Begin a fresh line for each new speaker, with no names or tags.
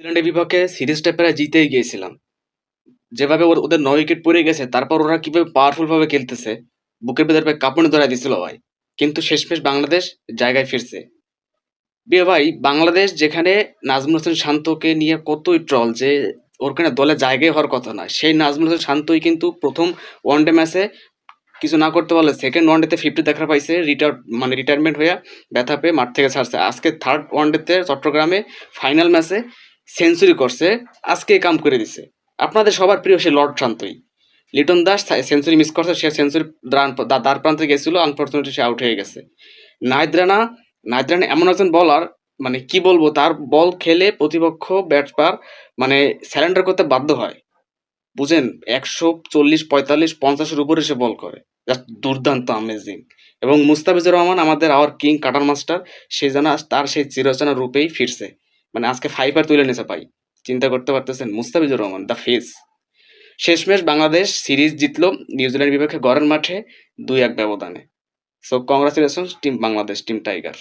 নিউজিল্যান্ডের বিপক্ষে সিরিজটা প্রায় জিতেই গিয়েছিলাম। যেভাবে ওদের ৯ উইকেট পড়ে গেছে, তারপর ওরা কিভাবে পাওয়ারফুল ভাবে খেলতেছে, বুকের ভেতর ভাই কাঁপুনি ধরায় দিছিল ভাই। কিন্তু শেষমেশ বাংলাদেশ জায়গায় ফিরছে। বিয়ে ভাই, বাংলাদেশ যেখানে নাজমুল হোসেন শান্তকে নিয়ে কতই ট্রল যে ওর কেন দলে জায়গায় হওয়ার কথা না, সেই নাজমুল হোসেন শান্তই কিন্তু প্রথম ওয়ানডে ম্যাচে কিছু না করতে পারলে সেকেন্ড ওয়ানডেতে 50 দেখা পাইছে, রিটায়ারমেন্ট হয়ে ব্যথা পেয়ে মাঠ থেকে ছাড়ছে। আজকে থার্ড ওয়ানডেতে চট্টগ্রামে ফাইনাল ম্যাচে সেঞ্চুরি করছে, আজকে কাম করে দিছে। আপনাদের সবার প্রিয় সে লর্ড শান্তই। লিটন দাস সেঞ্চুরি মিস করছে, সে সেঞ্চুরি দ্বার প্রান্তে গেছিল, আনফর্চুনেটলি সে আউট হয়ে গেছে। নাহিদ রানা নাহিদ রানা এমন একজন বলার, মানে কি বলবো, তার বল খেলে প্রতিপক্ষ ব্যাটসম্যান মানে স্যারেন্ডার করতে বাধ্য হয়। বুঝেন, ১৪০, ৪৫, ৫০-এর উপরে সে বল করে। জাস্ট দুর্দান্ত, আমেজিং। এবং মুস্তাফিজুর রহমান আমাদের আওয়ার কিং, কাটার মাস্টার, সে যেন তার সেই চিরচেনা রূপেই ফিরছে। মানে আজকে ফাইবার তুলে নিয়েছে ভাই। চিন্তা করতে পারতেছেন, মুস্তাফিজুর রহমান দ্য ফেস। শেষমেশ বাংলাদেশ সিরিজ জিতলো নিউজিল্যান্ড বিপক্ষে ঘরের মাঠে ২-১ ব্যবধানে। So congratulation team Bangladesh, team tiger.